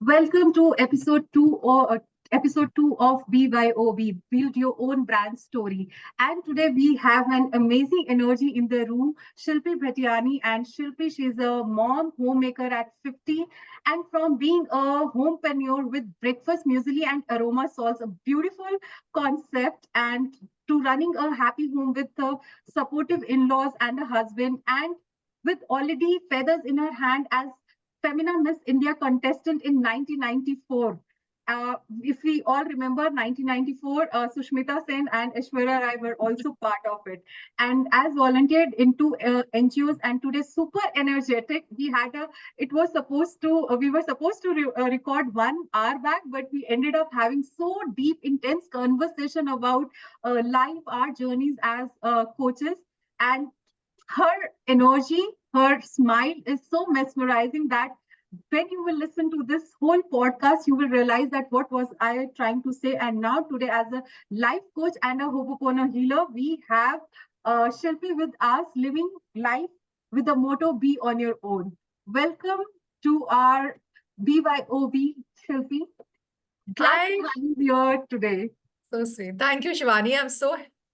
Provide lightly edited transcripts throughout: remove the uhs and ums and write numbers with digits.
Welcome to episode 2 of BYOB, Build Your Own Brand Story. And today we have an amazing energy in the room. Shilpi Bhatiani, and Shilpi, she's a mom homemaker at 50, and from being a homepreneur with breakfast muesli and aroma salts, a beautiful concept, and to running a happy home with supportive in-laws and a husband, and with already feathers in her hand as Femina Miss India contestant in 1994. If we all remember 1994, Sushmita Sen and Aishwarya Rai were also part of it. And as volunteered into NGOs, and today super energetic. We were supposed to record 1 hour back, but we ended up having so deep, intense conversation about life, our journeys as coaches. And her energy, her smile is so mesmerizing that when you will listen to this whole podcast, you will realize that what was I trying to say. And now today, as a life coach and a Ho'oponopono healer, we have Shilpi with us, living life with the motto "Be on your own." Welcome to our BYOB, Shilpi. Glad Hi, to have you here today. so sweet. Thank you, Shivani.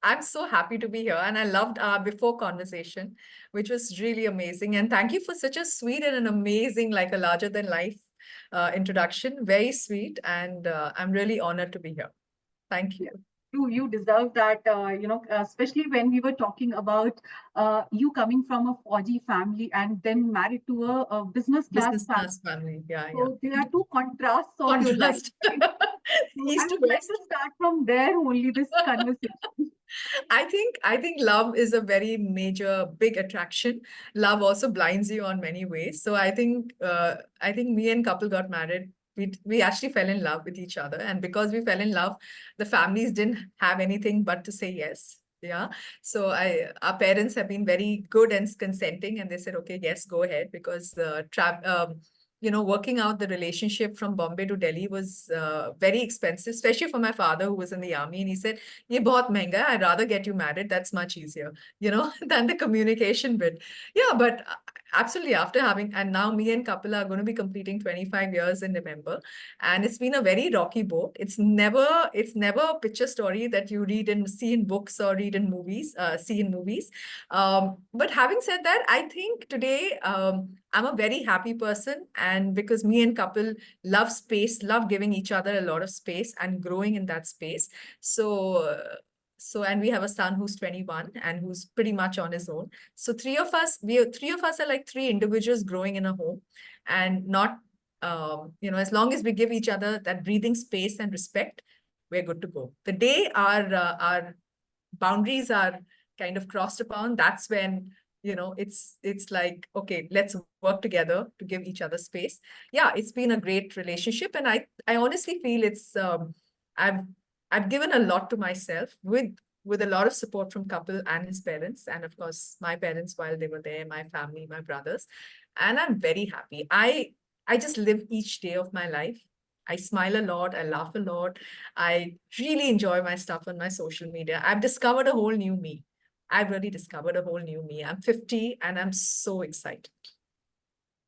I'm so happy to be here, and I loved our before conversation, which was really amazing. And thank you for such a sweet and an amazing, like a larger than life introduction. Very sweet, and I'm really honored to be here. Thank you. You deserve that, especially when we were talking about you coming from a Fauji family and then married to a business class Business family. class family. Yeah, yeah. So there are two contrasts of your life, Contrast. right? So I East to would like to west. start from there only, this conversation. I think love is a very major big attraction. Love also blinds you on many ways. So I think me and couple got married. We actually fell in love with each other, and because we fell in love, the families didn't have anything but to say yes. Yeah. So I our parents have been very good and consenting, and they said, okay, yes, go ahead, because working out the relationship from Bombay to Delhi was very expensive, especially for my father who was in the army. And he said, "Ye bahut mehenga hai. I'd rather get you married. That's much easier, than the communication bit." Yeah, but absolutely after having, and now me and couple are going to be completing 25 years in November. And it's been a very rocky boat. It's never a picture story that you see in books or read in movies, see in movies. But having said that, I think today, I'm a very happy person, and because me and couple love space, love giving each other a lot of space and growing in that space. And we have a son who's 21 and who's pretty much on his own. So three of us are like three individuals growing in a home, and not, as long as we give each other that breathing space and respect, we're good to go. The day our boundaries are kind of crossed upon, that's when it's like, okay, let's work together to give each other space. Yeah, it's been a great relationship, and I honestly feel it's I've I've given a lot to myself with a lot of support from couple and his parents, and of course my parents while they were there, my family, my brothers. And I'm very happy. I just live each day of my life. I smile a lot, I laugh a lot. I really enjoy my stuff on my social media. I've discovered a whole new me. I've really discovered a whole new me. I'm 50 and I'm so excited.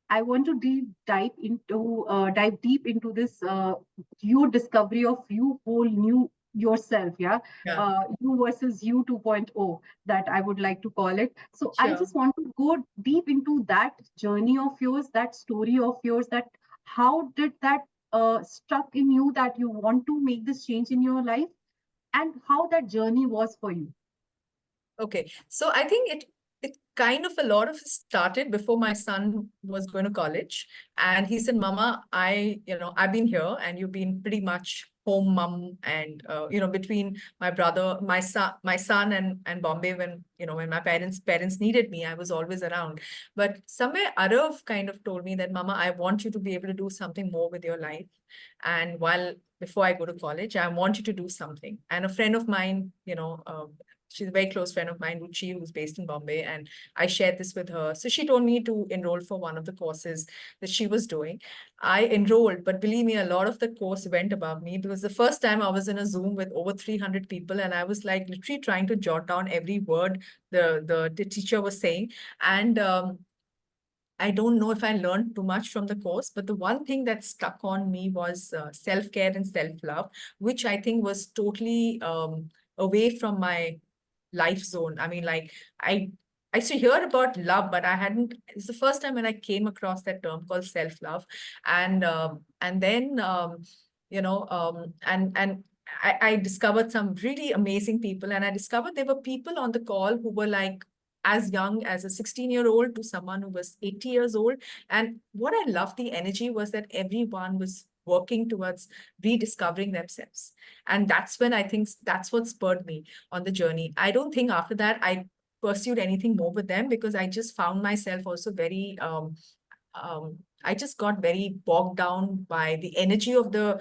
I want to dive deep into this your discovery of you whole new yourself, yeah, Yeah, you versus you 2.0, that I would like to call it. So I sure. just want to go deep into that journey of yours, that story of yours, that how did that struck in you that you want to make this change in your life, and how that journey was for you. Okay. So I think it kind of a lot of it started before my son was going to college. And he said, Mama, I've been here and you've been pretty much home mom. And between my son and Bombay, when my parents needed me, I was always around. But somewhere Arav kind of told me that, Mama, I want you to be able to do something more with your life. And before I go to college, I want you to do something. And a friend of mine, she's a very close friend of mine, Ruchi, who's based in Bombay, and I shared this with her. So she told me to enroll for one of the courses that she was doing. I enrolled, but believe me, a lot of the course went above me, because the first time I was in a Zoom with over 300 people, and I was like literally trying to jot down every word the teacher was saying. And I don't know if I learned too much from the course, but the one thing that stuck on me was self-care and self-love, which I think was totally away from my life zone. I mean, like I I used to hear about love, but I hadn't. It's the first time when I came across that term called self-love, and then and I discovered some really amazing people, and I discovered there were people on the call who were like as young as a 16-year-old to someone who was 80 years old. And what I loved the energy was that everyone was working towards rediscovering themselves. And that's when I think that's what spurred me on the journey. I don't think after that I pursued anything more with them because I just found myself also very I just got very bogged down by the energy of the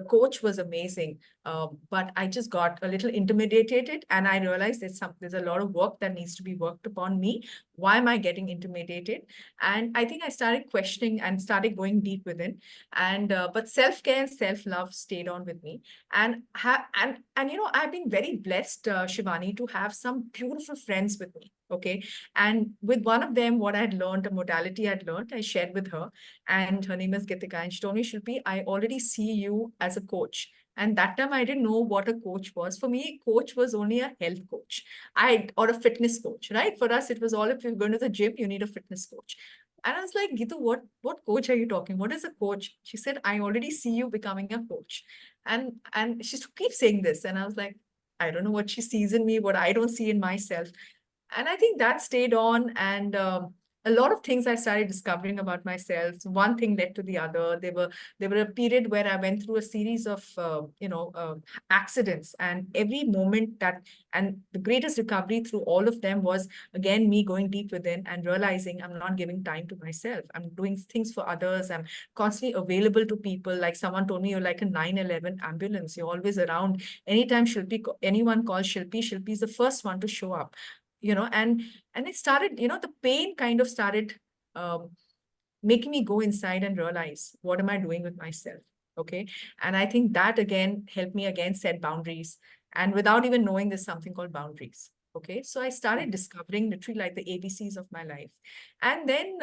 coach was amazing, but I just got a little intimidated, and I realized there's a lot of work that needs to be worked upon me. Why am I getting intimidated? And I think I started questioning and started going deep within, and but self care and self love stayed on with me, and I've been very blessed, Shivani, to have some beautiful friends with me. Okay, and with one of them, what I'd learned, a modality I'd learned, I shared with her. And her name is Gitika. And she told me, Shilpi, I already see you as a coach. And that time I didn't know what a coach was. For me, coach was only a health coach. Or a fitness coach, right? For us, it was all if you're going to the gym, you need a fitness coach. And I was like, Gitu, what coach are you talking? What is a coach? She said, I already see you becoming a coach. And she keeps saying this. And I was like, I don't know what she sees in me, what I don't see in myself. And I think that stayed on, and a lot of things I started discovering about myself. So one thing led to the other. There were a period where I went through a series of accidents, and every moment that and the greatest recovery through all of them was again me going deep within and realizing I'm not giving time to myself. I'm doing things for others. I'm constantly available to people. Like someone told me, you're like a 911 ambulance. You're always around. Anytime anyone calls Shilpi, Shilpi is the first one to show up. And it started, the pain kind of started um, making me go inside and realize, what am I doing with myself? Okay. And I think that again helped me again set boundaries, and without even knowing there's something called boundaries. Okay. So I started discovering literally like the ABCs of my life. And then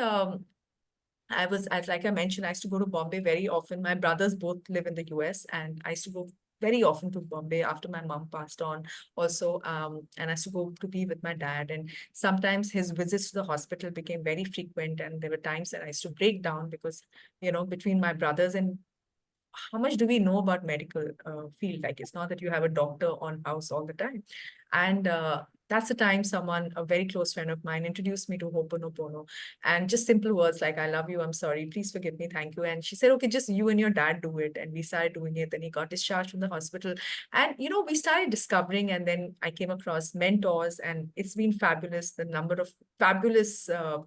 as like I mentioned, I used to go to Bombay very often. My brothers both live in the US, and I used to go very often to Bombay after my mom passed on also. And I used to go to be with my dad. And sometimes his visits to the hospital became very frequent. And there were times that I used to break down because, between my brothers and how much do we know about medical field? Like it's not that you have a doctor on house all the time. And that's the time someone, a very close friend of mine, introduced me to Ho'oponopono, and just simple words like, I love you, I'm sorry, please forgive me, thank you. And she said, okay, just you and your dad do it. And we started doing it. Then he got discharged from the hospital. And, we started discovering, and then I came across mentors, and it's been fabulous. The number of fabulous uh,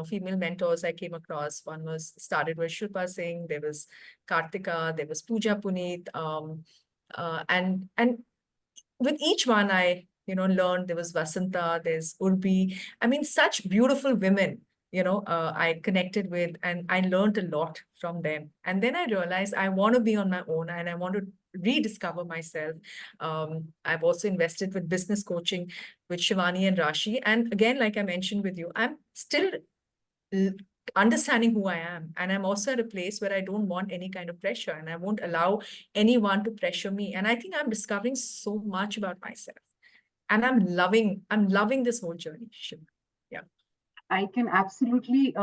female mentors I came across. One was started with Shilpa Singh, there was Kartika, there was Pooja Puneet, and with each one I learned. There was Vasanta, there's Urbi. I mean, such beautiful women. I connected with, and I learned a lot from them. And then I realized I want to be on my own, and I want to rediscover myself. I've also invested with business coaching with Shivani and Rashi. And again, like I mentioned with you, I'm still l- understanding who I am. And I'm also at a place where I don't want any kind of pressure, and I won't allow anyone to pressure me. And I think I'm discovering so much about myself. And I'm loving this whole journey. Shiv. Yeah. I can absolutely,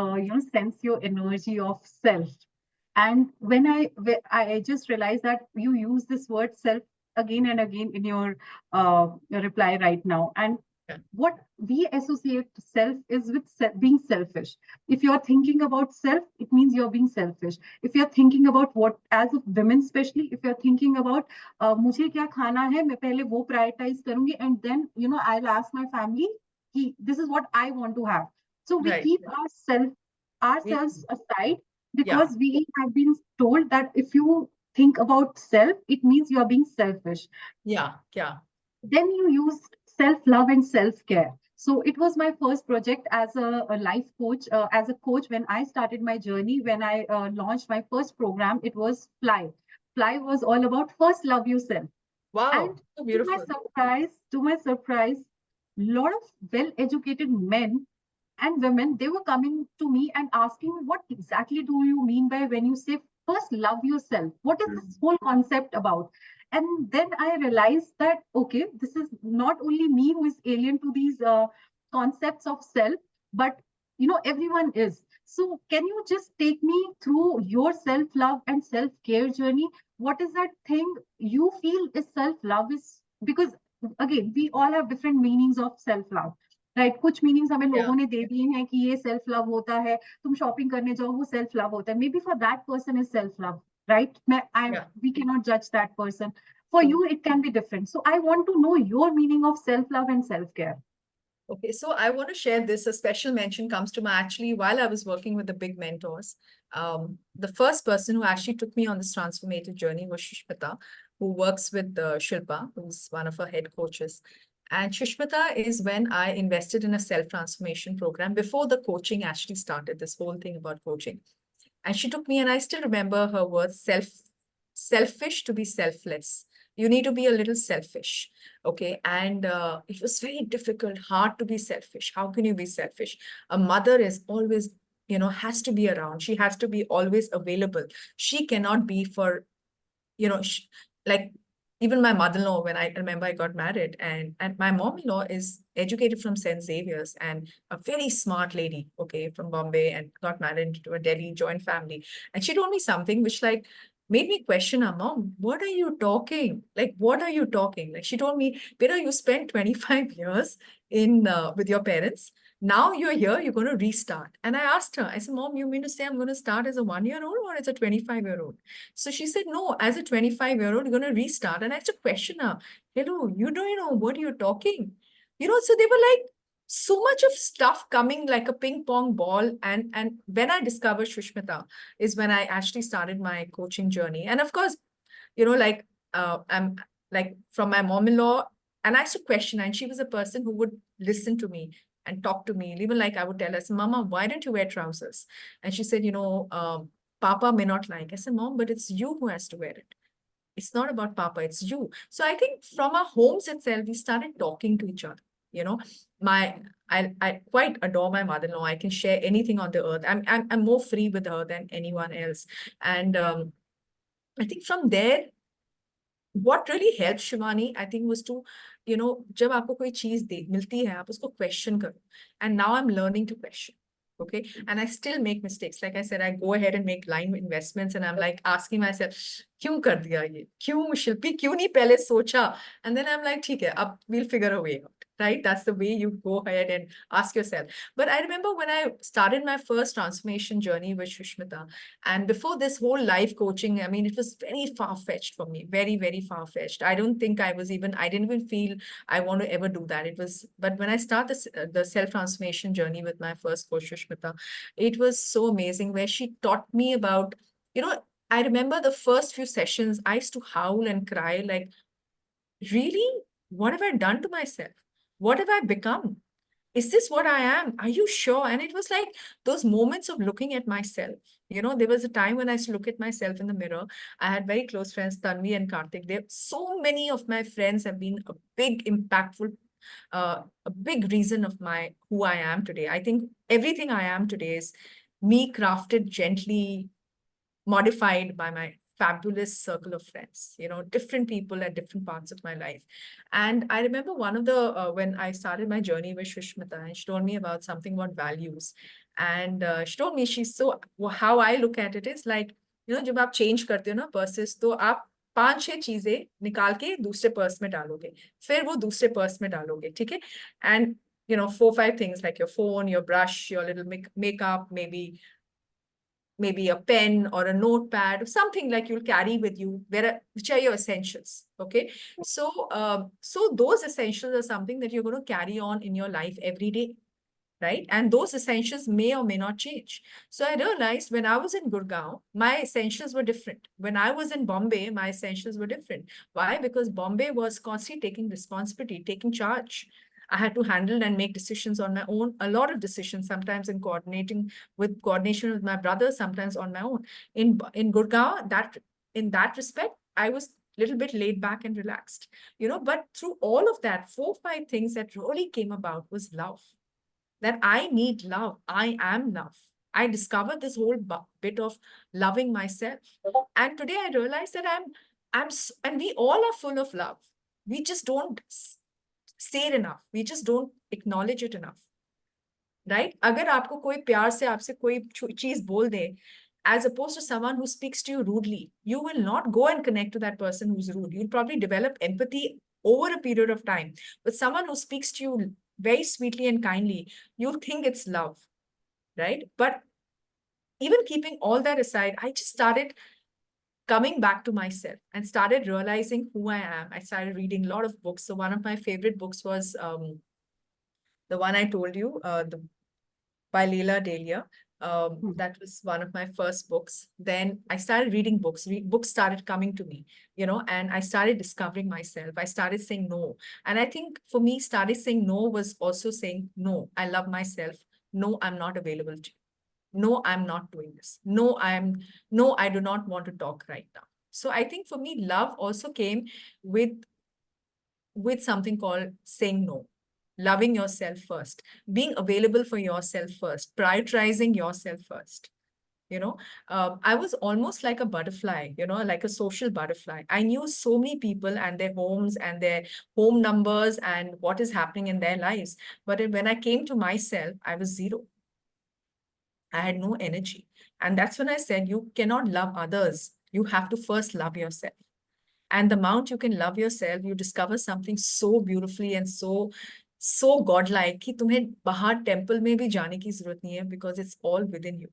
sense your energy of self. And I just realized that you use this word self again and again in your reply right now. And Yeah. what we associate self is with being selfish. If you're thinking about self, it means you're being selfish. If you're thinking about what, as a women especially, if you're thinking about मुझे क्या खाना है, मैं पहले वो prioritize करूंगी, and then I'll ask my family, this is what I want to have. So we Right. keep We- ourselves aside Yeah. because we have been told that if you think about self, it means you are being selfish. Yeah. Yeah. Then you use self-love and self-care. So it was my first project as a life coach, as a coach. When I started my journey, when I launched my first program, it was Fly. Fly was all about first love yourself. And Wow. So beautiful. to my surprise, lot of well-educated men and women, they were coming to me and asking, what exactly do you mean by when you say first love yourself? What is this whole concept about? And then I realized that, okay, this is not only me who is alien to these concepts of self, but everyone is. So can you just take me through your self love and self care journey? What is that thing you feel is self love? Is because again, we all have different meanings of self love, right? कुछ meanings हमें Yeah, लोगों ने दे दिए हैं कि ये self love होता है, तुम शॉपिंग करने जाओ वो सेल्फ लव होता है, maybe for that person is self love, right? मैं I yeah, we can not जज that person, for true. You it can be different, so I want to know your meaning of self love and self care. Okay, so I want to share this. A special mention comes to my actually while I was working with the big mentors. The first person who actually took me on this transformative journey was Shushmita, who works with Shilpa, who's one of her head coaches. And Shushmita is when I invested in a self-transformation program before the coaching actually started, this whole thing about coaching. And she took me, and I still remember her words, selfish to be selfless. You need to be a little selfish. Okay. And it was very difficult, hard to be selfish. How can you be selfish? A mother is always, has to be around. She has to be always available. She cannot be for, like even my mother-in-law, when I remember I got married, and my mom-in-law is educated from St. Xavier's and a very smart lady, okay, from Bombay, and got married into a Delhi joint family. And she told me something which like made me question her, mom, what are you talking? Like, what are you talking? Like she told me, Beta, you spent 25 years in with your parents. Now you're here, you're going to restart. And I asked her, I said, Mom, you mean to say I'm going to start as a 1-year-old or as a 25-year-old? So she said, no, as a 25-year-old, you're going to restart. And I had to question her, hello, you don't know what you're talking. So they were like, so much of stuff coming like a ping pong ball. And when I discovered Shushmita is when I actually started my coaching journey. And of course, like I'm like from my mom-in-law, and I used to question her, and she was a person who would listen to me and talk to me. Even like I would tell her, Mama, why don't you wear trousers? And she said, Papa may not like. I said, Mom, but it's you who has to wear it. It's not about Papa, it's you. So I think from our homes itself, we started talking to each other. You know, my I quite adore my mother-in-law. I can share anything on the earth. I'm more free with her than anyone else. And I think from there, what really helped Shivani, I think, was to, जब आपको कोई चीज मिलती है, आप उसको question करो. And now I'm learning to question. Okay. And I still make mistakes. Like I said, I go ahead and make line investments and I'm like asking myself, क्यों कर दिया ये? क्यों शिल्पी क्यों नहीं पहले सोचा? And then I'm like, ठीक है, अब we'll figure a way out. Right? That's the way you go ahead and ask yourself. But I remember when I started my first transformation journey with Shushmita, and before this whole life coaching, I mean, it was very far-fetched for me, very, very far-fetched. I don't think I didn't even feel I want to ever do that. But when I started the self-transformation journey with my first coach, Shushmita, it was so amazing where she taught me about, I remember the first few sessions, I used to howl and cry like, really? What have I done to myself? What have I become? Is this what I am? Are you sure? And it was like those moments of looking at myself. There was a time when I used to look at myself in the mirror. I had very close friends, Tanvi and Karthik. So many of my friends have been a big impactful, a big reason of who I am today. I think everything I am today is me crafted gently, modified by my fabulous circle of friends, different people at different parts of my life. And I remember one of when I started my journey with Shushmita, and she told me about something about values. And she told me, how I look at it is like, जब आप change करते हो ना purses, तो आप 5-6 चीजें निकाल के दूसरे पर्स में डालोगे, फिर वो दूसरे पर्स में डालोगे, ठीक है? And 4-5 things like your phone, your brush, your little makeup, maybe a pen or a notepad, something like you'll carry with you, which are your essentials. Okay. So those essentials are something that you're going to carry on in your life every day. Right. And those essentials may or may not change. So I realized when I was in Gurgaon, my essentials were different. When I was in Bombay, my essentials were different. Why? Because Bombay was constantly taking responsibility, taking charge. I had to handle and make decisions on my own, a lot of decisions, sometimes in coordination with my brother, sometimes on my own. In Gurgaon, in that respect, I was a little bit laid back and relaxed, but through all of that, 4-5 things that really came about was love. that I need love. I am love. I discovered this whole bit of loving myself. And today I realize that and we all are full of love. We just don't say it enough. We just don't acknowledge it enough. Right? अगर आपको कोई प्यार से आपसे कोई चीज बोल दे, as opposed to someone who speaks to you rudely, you will not go and connect to that person who's rude. You'll probably develop empathy over a period of time. But someone who speaks to you very sweetly and kindly, you'll think it's love, right? But even keeping all that aside, I just started coming back to myself and started realizing who I am. I started reading a lot of books. So one of my favorite books was the one I told you, the by Leila Dahlia. Hmm. That was one of my first books. Then I started reading books. Books started coming to me, and I started discovering myself. I started saying no. And I think for me, started saying no was also saying, no, I love myself. No, I'm not available to you. No, I'm not doing this. No, I do not want to talk right now. So I think for me, love also came with something called saying no, loving yourself first, being available for yourself first, prioritizing yourself first. I was almost like a butterfly, like a social butterfly. I knew so many people and their homes and their home numbers and what is happening in their lives. But when I came to myself, I was zero. I had no energy. And that's when I said, you cannot love others. You have to first love yourself. And the amount you can love yourself, you discover something so beautifully and so godlike कि तुम्हें बाहर temple में भी जाने की जरूरत नहीं है, because it's all within you.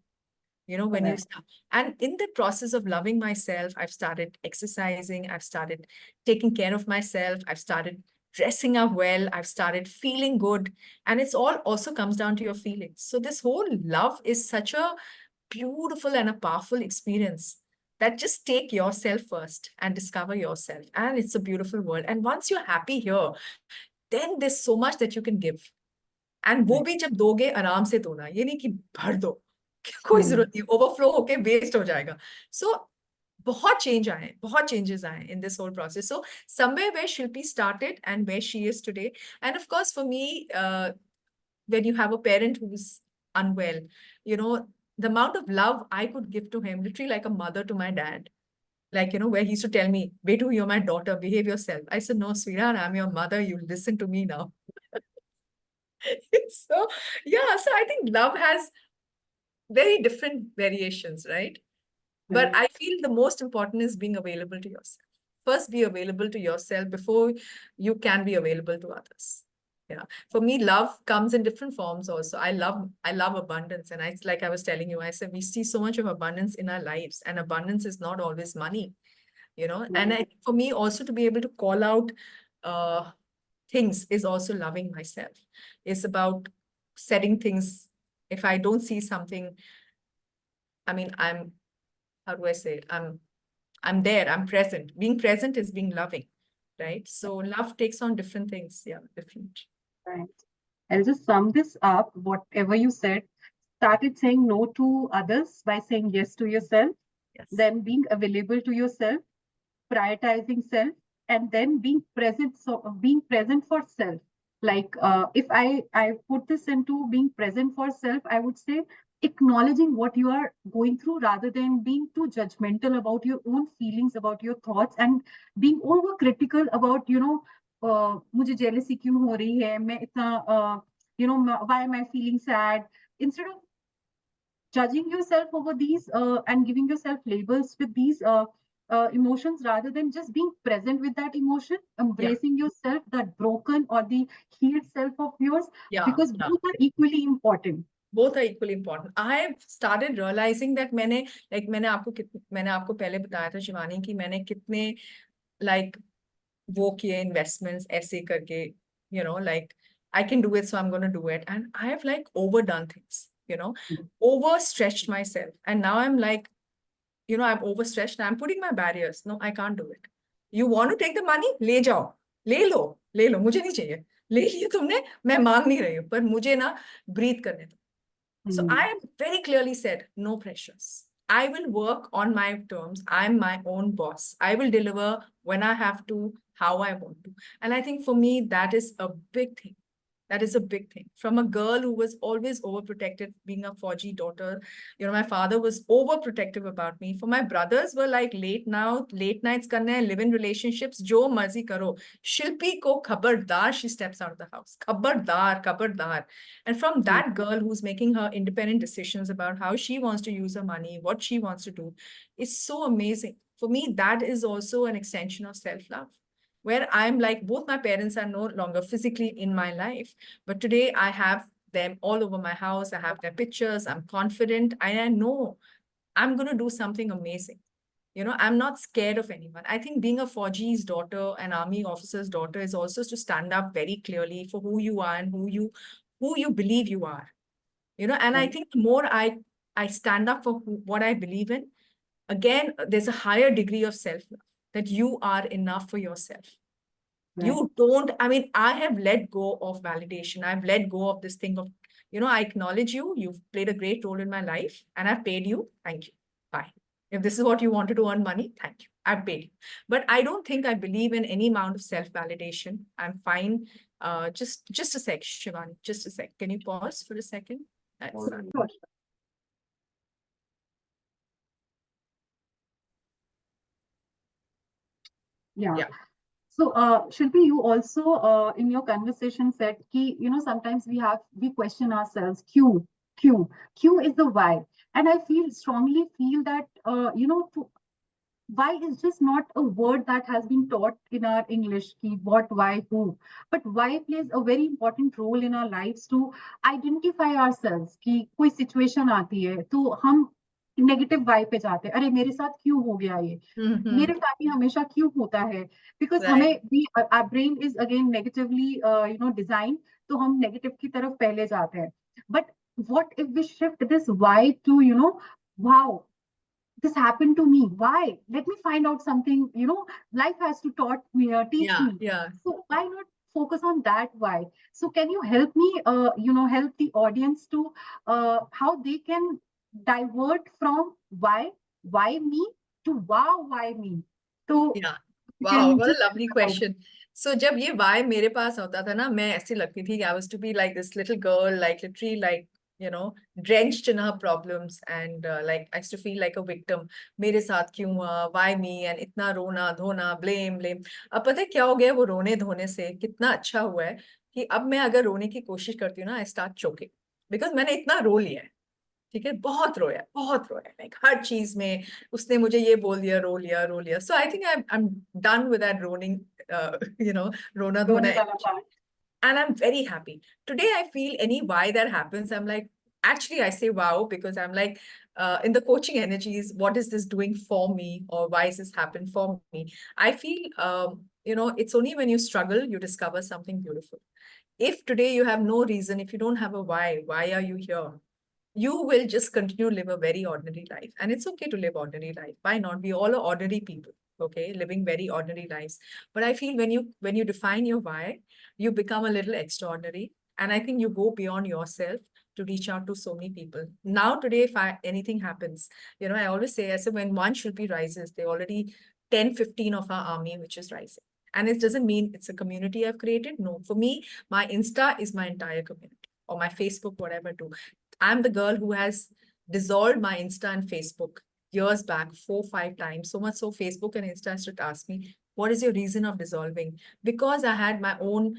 When you Correct. start. And in the process of loving myself, I've started exercising, I've started taking care of myself, I've started dressing up well, I've started feeling good. And it's all also comes down to your feelings. So this whole love is such a beautiful and a powerful experience, that just take yourself first and discover yourself. And it's a beautiful world. And once you're happy here, then there's so much that you can give. And वो Right. भी जब दोगे आराम से दो ना, ये नहीं कि भर दो, कोई Hmm. जरूरत नहीं, ओवरफ्लो होके वेस्ट हो जाएगा. सो बहुत changes आए in this whole process. So somewhere where Shilpi started and where she is today. And of course for me, when you have a parent who's unwell, the amount of love I could give to him, literally like a mother to my dad. Like, where he used to tell me, Betu, you're my daughter, behave yourself. I said, no, sweetheart, I'm your mother. You listen to me now. So, yeah, so I think love has very different variations, right? But Right. I feel the most important is being available to yourself. First, be available to yourself before you can be available to others. Yeah. For me, love comes in different forms also. I love abundance. And it's like I was telling you, I said we see so much of abundance in our lives, and abundance is not always money, And Right. for me also to be able to call out uh things is also loving myself. It's about setting things. If I don't see something, I mean, how do I say it? I'm there, I'm present. Being present is being loving, right? So love takes on different things. Yeah, different. Right. I'll just sum this up. Whatever you said, started saying no to others by saying yes to yourself, Yes. then being available to yourself, prioritizing self, and then being present. So being present for self. Like if I put this into being present for self, I would say acknowledging what you are going through rather than being too judgmental about your own feelings, about your thoughts, and being over critical about मुझे jealousy क्यों हो रही है, मैं इतना why am I feeling sad, instead of judging yourself over these and giving yourself labels with these emotions, rather than just being present with that emotion, Yeah. embracing yourself, that broken or the healed self of yours, Yeah. because Yeah. both are equally important. Both are equally important. I have started realizing that मैंने आपको पहले बताया था शिवानी कि मैंने कितने like वो किए investments ऐसे करके, like I can do it, so I'm going to do it. And I have like overdone things, overstretched myself. And now I'm like, I'm overstretched and I'm putting my barriers. No, I can't do it. You want to take the money? ले जाओ, ले लो, मुझे नहीं चाहिए. ले लिया तुमने, मैं मांग नहीं रही हूँ, पर मुझे ना breathe करने दो. So I Hmm. have very clearly said, no pressures. I will work on my terms. I'm my own boss. I will deliver when I have to, how I want to. And I think for me, that is a big thing. That is a big thing. From a girl who was always overprotected, being a Fauji daughter, my father was overprotective about me. For my brothers were like late nights karna hai, live in relationships, jo marzi karo. Shilpi ko khabardar, she steps out of the house. Khabardar, khabardar. And from Hmm. that girl who's making her independent decisions about how she wants to use her money, what she wants to do, is so amazing. For me, that is also an extension of self-love, where I'm like, both my parents are no longer physically in my life, but today I have them all over my house. I have their pictures. I'm confident. I know I'm going to do something amazing. I'm not scared of anyone. I think being a Fauji's daughter, an army officer's daughter, is also to stand up very clearly for who you are and who you believe you are. And I Right. think the more I stand up for what I believe in, again, there's a higher degree of self-love, that you are enough for yourself. Right. You don't, I mean, I have let go of validation. I've let go of this thing of, I acknowledge you. You've played a great role in my life and I've paid you. Thank you. Bye. If this is what you wanted to earn money, thank you. I've paid you. But I don't think I believe in any amount of self-validation. I'm fine. Just a sec, Shivani. Just a sec. Can you pause for a second? That's Sure. Yeah. yeah. So, Shilpi, you also in your conversation said ki, sometimes we question ourselves, Q is the why. And I strongly feel that, why is just not a word that has been taught in our English, ki what, why, who. But why plays a very important role in our lives to identify ourselves कि कोई situation आती है तो हम negative Y पे जाते हैं, अरे मेरे साथ क्यों हो गया ये, Mm-hmm. मेरे साथ ही हमेशा क्यों होता है, बिकॉज Right. हमें भी our brain is again negatively design, तो हम नेगेटिव की तरफ पहले जाते हैं. But what if we shift this why to, wow, this happened to me, why, let me find out something, life has to teach Yeah. me. Yeah. So why not focus on that why? So can you help me, help the audience to how they can divert from why me to wow, why me? So Yeah. you Wow, can what a just lovely question. So जब ये why मेरे पास होता था ना, मैं ऐसी लगती थी कि I was to be like this little girl, like literally like, drenched in her problems, and like I used to feel like a victim. मेरे साथ क्यों हुआ, why me, and इतना रोना धोना, blame. अब पता है क्या हो गया, वो रोने धोने से कितना अच्छा हुआ है कि अब मैं अगर रोने की कोशिश करती हूँ ना, I start choking, because मैंने इतना रो लिया है. ठीक है, बहुत रोया, लाइक हर चीज में उसने मुझे ये बोल दिया, रो लिया. So I think I'm done with that roning, रोना धोना रोने वाला energy. part. And I'm very happy. Today I feel any why that happens, I'm like, actually I say wow, because I'm like, in the coaching energies, what is this doing for me, or why is this happen for me? I feel, it's only when you struggle you discover something beautiful. If today you have no reason, if you don't have a why are you here, you will just continue to live a very ordinary life. And it's okay to live ordinary life. Why not? We all are ordinary people, okay, living very ordinary lives. But I feel when you define your why, you become a little extraordinary. And I think you go beyond yourself to reach out to so many people. Now, today, if anything happens, I always say, I say, when one Shilpi rises, they already 10, 15 of our army, which is rising. And it doesn't mean it's a community I've created. No, for me, my Insta is my entire community, or my Facebook, whatever, too. I'm the girl who has dissolved my Insta and Facebook years back, 4, 5 times. So much so, Facebook and Insta used to ask me, what is your reason of dissolving? Because I had my own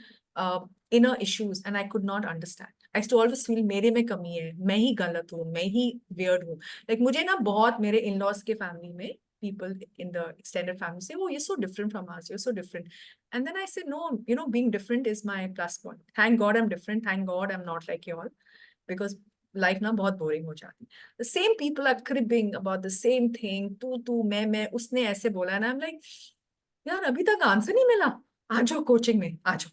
inner issues and I could not understand. I used to always feel मेरे में कमी है, मैं ही गलत हूँ, मैं ही weird हूँ. Like मुझे ना बहुत मेरे in-laws के family में, people in the extended family say, oh, you're so different from us, you're so different. And then I said, no, being different is my plus point. Thank God I'm different. Thank God I'm not like you all. Because life ना बहुत boring हो जाती. The same people are cribbing about the same thing, तू मैं उसने ऐसे बोला ना, आई एम लाइक, यार अभी तक आंसर नहीं मिला, आ जाओ कोचिंग में, आ जाओ.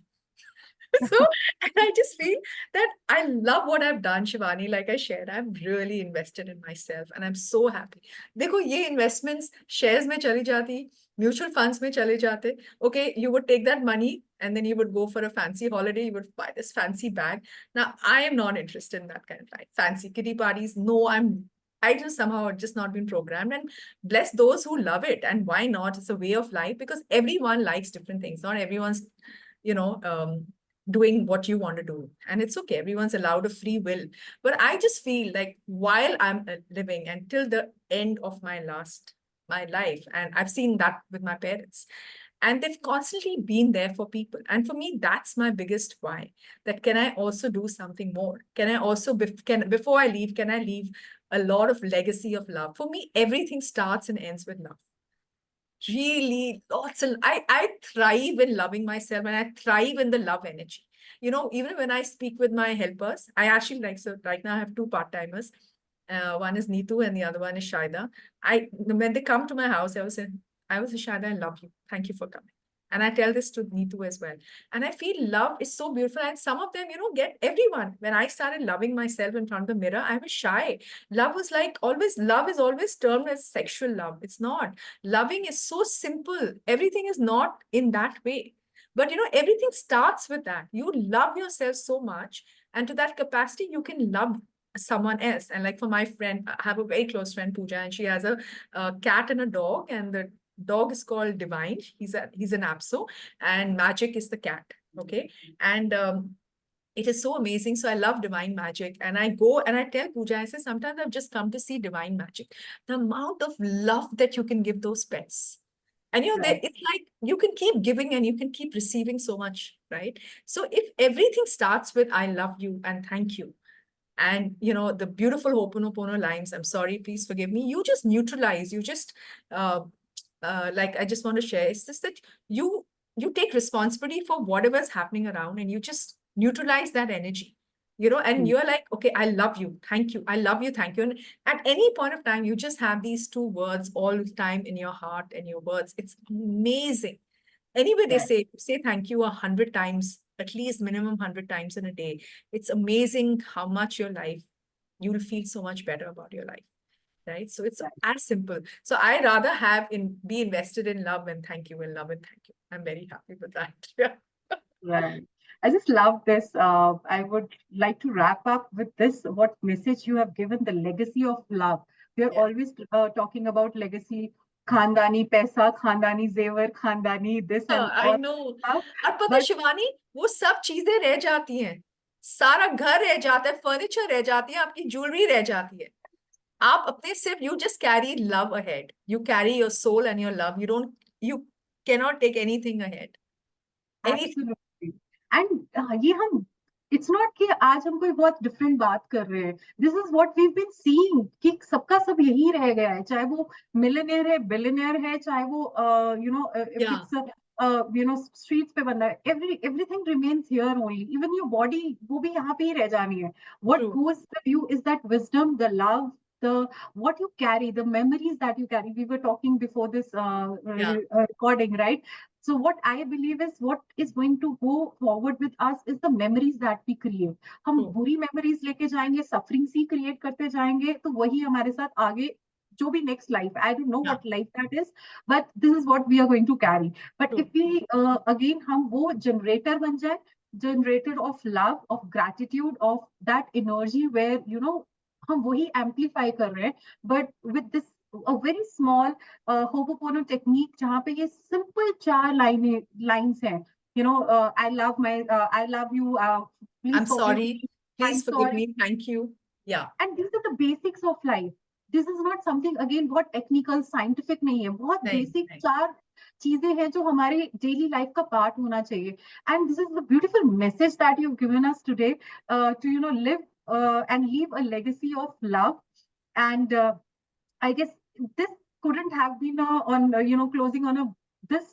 So, and I just feel that I love what I've done, Shivani. Like I shared, I've really invested in myself and I'm so happy. देखो ये investments shares में चली जाती, mutual funds में चले जाते. Okay, you would take that money and then you would go for a fancy holiday. You would buy this fancy bag. Now, I am not interested in that kind of life. Fancy kitty parties. No, I just somehow just not been programmed, and bless those who love it. And why not? It's a way of life, because everyone likes different things. Not everyone's, you know, um, doing what you want to do. And it's okay. Everyone's allowed a free will. But I just feel like while I'm living until the end of my life, and I've seen that with my parents, and they've constantly been there for people. And for me, that's my biggest why. That can I also do something more? Can I also, before I leave, can I leave a lot of legacy of love? For me, everything starts and ends with love. Really, lots of, I thrive in loving myself, and I thrive in the love energy. You know, even when I speak with my helpers, I actually like, so right now I have two part-timers. One is Neetu and the other one is Shaida. When they come to my house, I was Shaida, I love you. Thank you for coming. And I tell this to Neetu as well. And I feel love is so beautiful. And some of them, get everyone. When I started loving myself in front of the mirror, I was shy. Love was like always, love is always termed as sexual love. It's not. Loving is so simple. Everything is not in that way. But everything starts with that. You love yourself so much. And to that capacity, you can love someone else. And like for my friend, I have a very close friend, Pooja, and she has a cat and a dog, and the dog is called Divine. He's an Apso, and Magic is the cat. Okay. And it is so amazing. So I love Divine Magic. And I go and I tell Pooja, I say, sometimes I've just come to see Divine Magic. The amount of love that you can give those pets. And Right. it's like you can keep giving and you can keep receiving so much, right? So if everything starts with I love you and thank you, and the beautiful Ho'oponopono lines, I'm sorry, please forgive me, you just neutralize, you just uh, like I just want to share, it's just that you take responsibility for whatever's happening around, and you just neutralize that energy, and Mm. you're like, okay, I love you, thank you, I love you, thank you. And at any point of time, you just have these two words all the time in your heart and your words. It's amazing. Anyway, they Right. say thank you 100 times, at least minimum 100 times in a day. It's amazing how much your life, you'll feel so much better about your life, right? So it's Right. as simple. So I rather be invested in love and thank you, and love and thank you. I'm very happy with that. Yeah. Right. I just love this. I would like to wrap up with this. What message you have given, the legacy of love. We are Yes. always talking about legacy, khandani paisa, khandani zevar, khandani this and I all know. stuff. और पता है But Shivani, वो सब चीजें रह जाती हैं, सारा घर रह जाता है, फर्नीचर रह जाती है, आपकी ज्वेलरी रह जाती है, आप अपने सिर्फ, you just carry love ahead, you carry your soul and your love, you cannot take anything ahead, anything. Absolutely and ये हम इट्स नॉट कि आज हम कोई बहुत डिफरेंट बात कर रहे हैं. This is what we been seeing कि सबका सब यही रह गया है, चाहे वो मिलियनेयर है, बिलियनेयर है, चाहे वो इफ Yeah, इट्स स्ट्रीट्स पे बंदा है, everything remains here only. Even your body वो भी यहाँ पे ही रह जानी है. What true. Goes with you is that wisdom, the love, the what you carry, the memories that you carry. We were talking before this Yeah, recording, right? So what I believe is what is going to go forward with us is the memories that we create. हम true. बुरी memories लेके जाएंगे, suffering सी create करते जाएंगे, तो वही हमारे साथ आगे जो भी next life, I don't know Yeah, what life that is, but this is what we are going to carry. But if true. we again हम वो generator बन जाए, generator of love, of gratitude, of that energy where हम वही amplify कर रहे हैं, but with this a very small Ho'oponopono technique जहाँ पे ये सिंपल चार लाइन्स हैं. I love my, I love you, please I'm forgive sorry, me, I am please forgive sorry. me, thank you. Yeah, and this are the basics of life. This is not something again बहुत technical scientific नहीं है, बहुत नहीं, basic नहीं. चार चीजें हैं जो हमारे डेली लाइफ का पार्ट होना चाहिए. And this is the beautiful message that you given us today to live and leave a legacy of love. And I guess this couldn't have been on closing on a this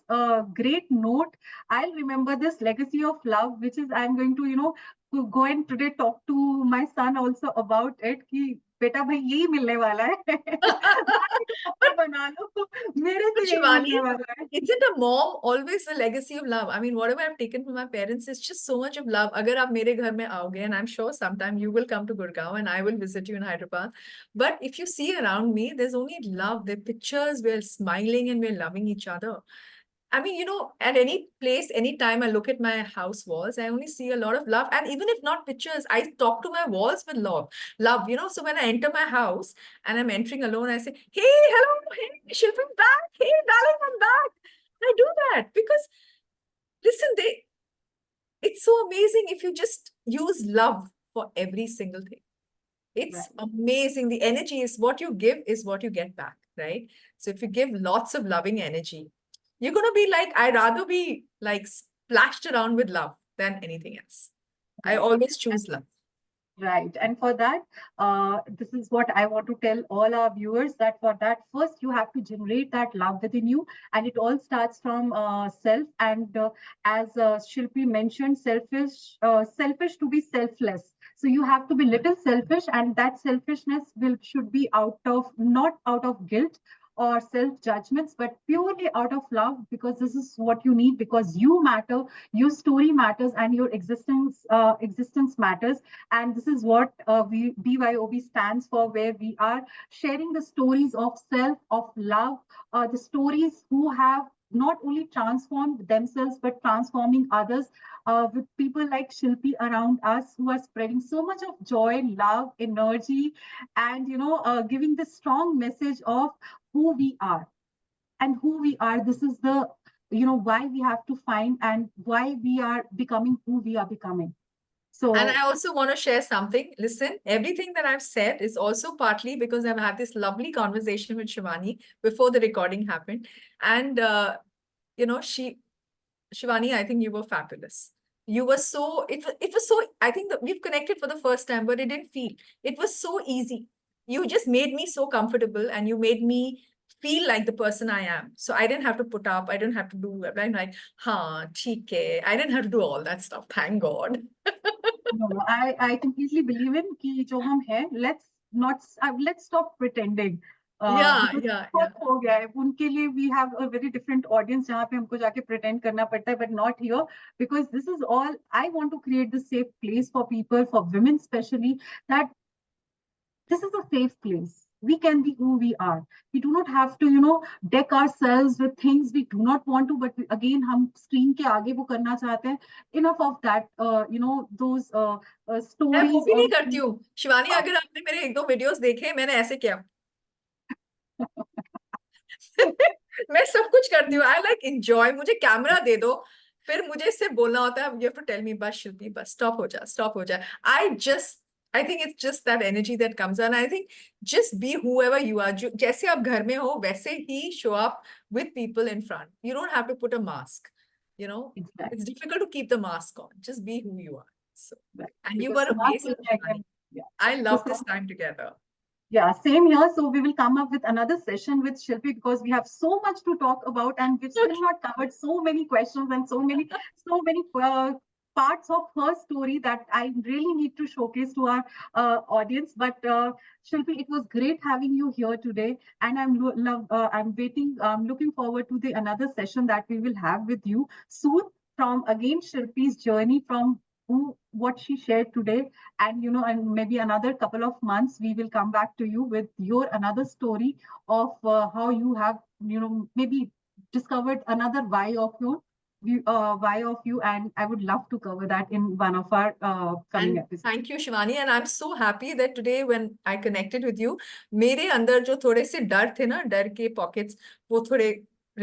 great note. I'll remember this legacy of love, which is I'm going to to go and today talk to my son also about it. कि बेटा भाई यही मिलने वाला है. बाकी तुम अपना but बना लो, मेरे But से यही Shivani, मिलने वाला है. isn't a mom always a legacy of love? I mean, whatever I've taken from my parents is just so much of love. अगर आप मेरे घर में आओगे, and I'm sure sometime you will come to Gurgaon and I will visit you in Hyderabad. But if you see around me, there's only love. The pictures, we're smiling and we're loving each other. I mean, at any place, anytime I look at my house walls, I only see a lot of love. And even if not pictures, I talk to my walls with love. Love, so when I enter my house and I'm entering alone, I say, hey, hello, hey, Shilpi, back. Hey, darling, I'm back. I do that because, listen, it's so amazing if you just use love for every single thing. It's Right. amazing. The energy is what you give is what you get back, right? So if you give lots of loving energy, you're going to be like, I'd rather be like splashed around with love than anything else. I Right. always choose love. Right. And for that, this is what I want to tell all our viewers, that for that, first you have to generate that love within you. And it all starts from self. And as Shilpi mentioned, selfish to be selfless. So you have to be little selfish, and that selfishness should be not out of guilt or self judgments, but purely out of love, because this is what you need, because you matter, your story matters, and your existence matters. And this is what BYOB stands for, where we are sharing the stories of self, of love, the stories who have not only transformed themselves but transforming others, with people like Shilpi around us who are spreading so much of joy, love, energy, and giving the strong message of who we are. And who we are, this is the why we have to find, and why we are becoming who we are becoming. And I So also want to share something. Listen, everything that I've said is also partly because I've had this lovely conversation with Shivani before the recording happened. And, Shivani, I think you were fabulous. You were so, it was so, I think that we've connected for the first time, but it didn't feel, it was so easy. You just made me so comfortable and you made me feel like the person I am. So I didn't have to put up, I didn't have to do, I'm like, theek hai. I didn't have to do all that stuff. Thank God. no, I completely believe in कि जो हम हैं, let's stop pretending, Yeah, because yeah, yeah. बहुत हो गया है उनके लिए. We have a very different audience जहाँ पे हमको जाके pretend करना पड़ता है, but not here, because this is all I want to create, the safe place for people, for women especially, that this is a safe place. We can be who we are. We do not have to, deck ourselves with things we do not want to, but again, हम screen के आगे वो करना चाहते हैं. Enough of that, those मैं वो stories भी नहीं on करती हूँ शिवानी अगर आपने मेरे एक दो वीडियोस देखे मैंने ऐसे किया मैं सब कुछ करती हूँ आई लाइक एंजॉय मुझे कैमरा दे दो फिर मुझे इससे बोलना होता है you have to tell me बस शिल्पी बस स्टॉप हो जा I just I think it's just that energy that comes and I think just be whoever you are जैसे आप घर में हो वैसे ही show up with people in front you don't have to put a mask you know exact, it's difficult to keep the mask on just be who you are so right. and you Because were समाज amazing बोलता है कि Shivani. yeah. I तो love this time together. Yeah, same here. So we will come up with another session with Shilpi, because we have so much to talk about, and we've still Okay. not covered so many questions and so many parts of her story that I really need to showcase to our audience. But Shilpi, it was great having you here today, and I'm looking forward to the another session that we will have with you soon, from again Shilpi's journey, from what she shared today. And and maybe another couple of months we will come back to you with your another story of how you have maybe discovered another why of you, and I would love to cover that in one of our coming And episodes. thank you, Shivani. And I'm so happy that today when I connected with you, मेरे अंदर जो थोड़े से डर थे ना, डर के pockets, वो थोड़े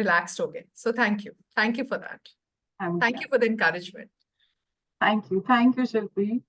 relaxed हो गए. So thank you. Thank you for that. I'm Thank glad. you for the encouragement. Thank you, Shilpi.